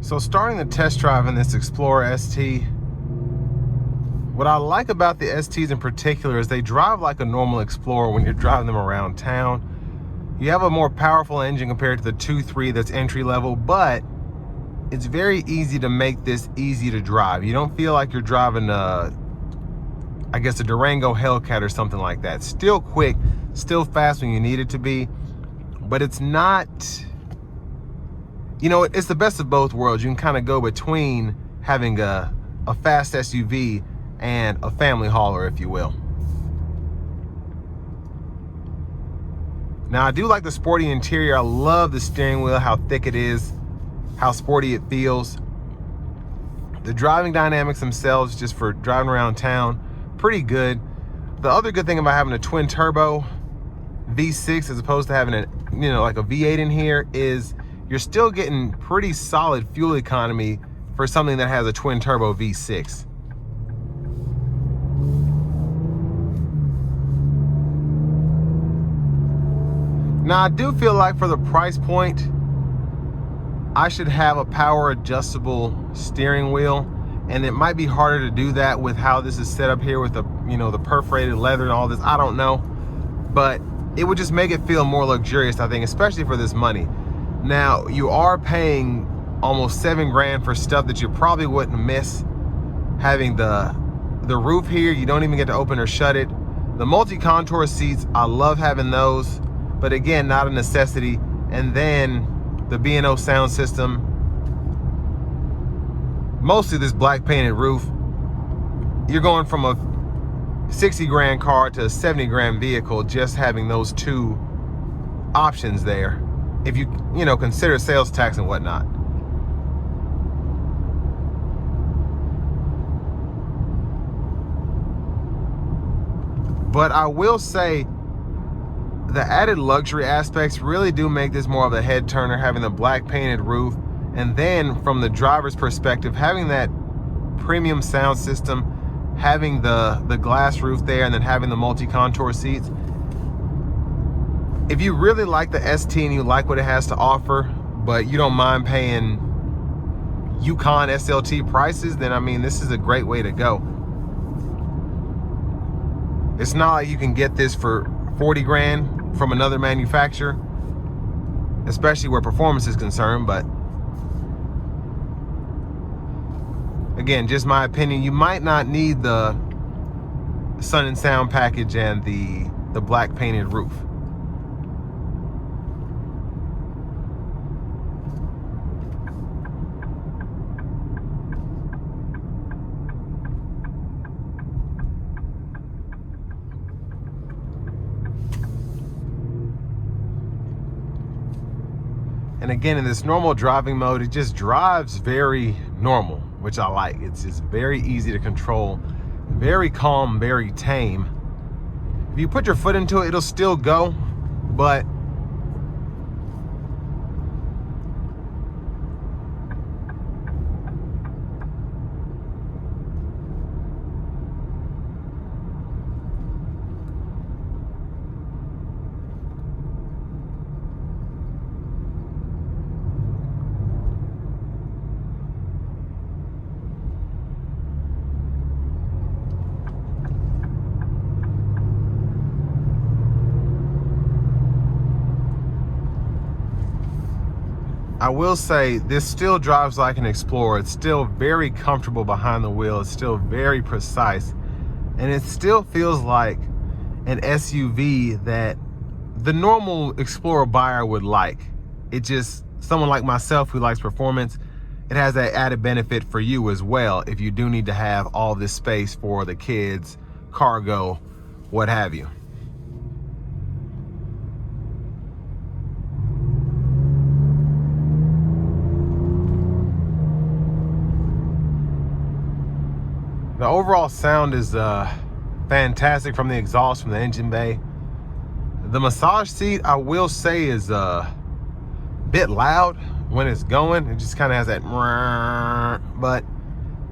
So starting the test drive in this Explorer ST, what I like about the STs in particular is they drive like a normal Explorer when you're driving them around town. You have a more powerful engine compared to the 2.3 that's entry level, but it's very easy to make this easy to drive. You don't feel like you're driving I guess a Durango Hellcat or something like that. Still quick, still fast when you need it to be, but it's not, you know, it's the best of both worlds. You can kind of go between having a fast SUV and a family hauler, if you will. Now, I do like the sporty interior. I love the steering wheel, how thick it is, how sporty it feels. The driving dynamics themselves, just for driving around town, pretty good. The other good thing about having a twin turbo V6 as opposed to having a, you know, like a V8 in here is you're still getting pretty solid fuel economy for something that has a twin turbo V6. Now, I do feel like for the price point, I should have a power adjustable steering wheel, and it might be harder to do that with how this is set up here with the, you know, the perforated leather and all this. I don't know, but it would just make it feel more luxurious, I think, especially for this money. Now, you are paying almost $7 grand for stuff that you probably wouldn't miss. Having the roof here, you don't even get to open or shut it. The multi-contour seats, I love having those, but again, not a necessity. And then the B&O sound system, mostly this black painted roof. You're going from a 60 grand car to a 70 grand vehicle just having those two options there, if you know, consider sales tax and whatnot. But I will say the added luxury aspects really do make this more of a head turner, having the black painted roof, and then from the driver's perspective, having that premium sound system, having the glass roof there, and then having the multi-contour seats. If you really like the ST and you like what it has to offer, but you don't mind paying Yukon SLT prices, then I mean, this is a great way to go. It's not like you can get this for 40 grand from another manufacturer, especially where performance is concerned, but again, just my opinion, you might not need the sun and sound package and the black painted roof. And again, in this normal driving mode, it just drives very normal, which I like. It's just very easy to control, very calm, very tame. If you put your foot into it, it'll still go, but I will say this still drives like an Explorer. It's still very comfortable behind the wheel. It's still very precise. And it still feels like an SUV that the normal Explorer buyer would like. It just, someone like myself who likes performance, it has that added benefit for you as well if you do need to have all this space for the kids, cargo, what have you. The overall sound is fantastic from the exhaust, from the engine bay. The massage seat, I will say, is a bit loud when it's going. It just kind of has that, but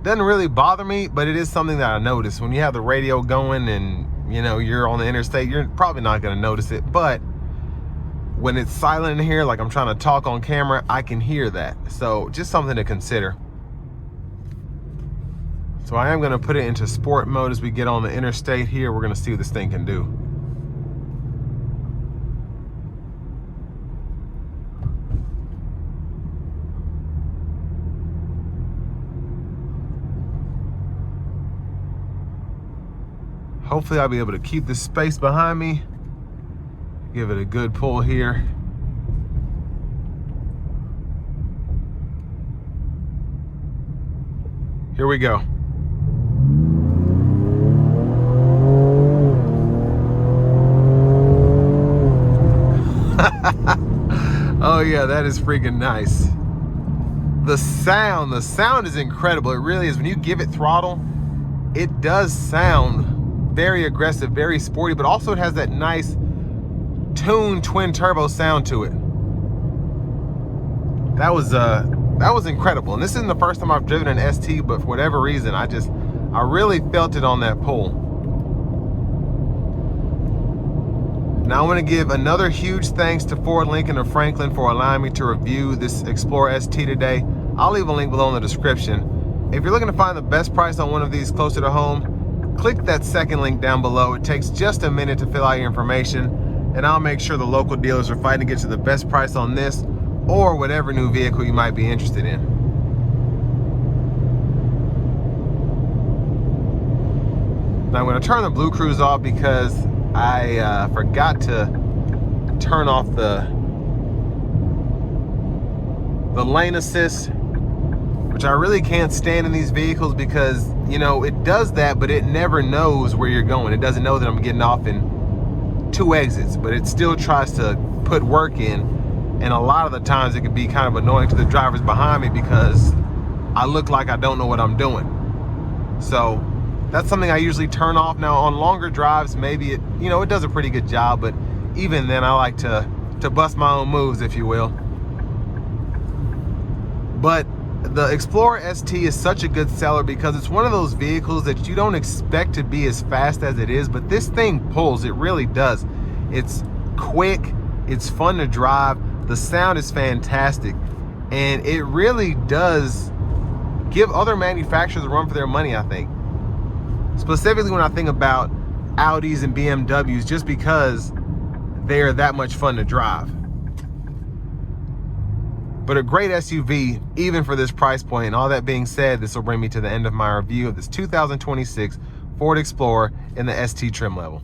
doesn't really bother me, but it is something that I notice. When you have the radio going and, you know, you're on the interstate, you're probably not going to notice it. But when it's silent in here, like I'm trying to talk on camera, I can hear that. So just something to consider. So I am going to put it into sport mode as we get on the interstate here. We're going to see what this thing can do. Hopefully I'll be able to keep this space behind me. Give it a good pull here. Here we go. Oh yeah, that is freaking nice. The sound is incredible. It really is. When you give it throttle, it does sound very aggressive, very sporty, but also it has that nice tuned twin turbo sound to it. That was incredible. And this isn't the first time I've driven an ST, but for whatever reason, I really felt it on that pull. Now I want to give another huge thanks to Ford Lincoln of Franklin for allowing me to review this Explorer ST today. I'll leave a link below in the description. If you're looking to find the best price on one of these closer to home, click that second link down below. It takes just a minute to fill out your information, and I'll make sure the local dealers are fighting to get you the best price on this or whatever new vehicle you might be interested in. Now I'm going to turn the Blue Cruise off because I forgot to turn off the lane assist, which I really can't stand in these vehicles because, you know, it does that, but it never knows where you're going. It doesn't know that I'm getting off in 2 exits, but it still tries to put work in. And a lot of the times it can be kind of annoying to the drivers behind me because I look like I don't know what I'm doing. So that's something I usually turn off. Now on longer drives, maybe it does a pretty good job, but even then I like to bust my own moves, if you will. But the Explorer ST is such a good seller because it's one of those vehicles that you don't expect to be as fast as it is, but this thing pulls, it really does. It's quick, it's fun to drive, the sound is fantastic, and it really does give other manufacturers a run for their money, I think. Specifically when I think about Audis and BMWs, just because they're that much fun to drive. But a great SUV, even for this price point. And all that being said, this will bring me to the end of my review of this 2026 Ford Explorer in the ST trim level.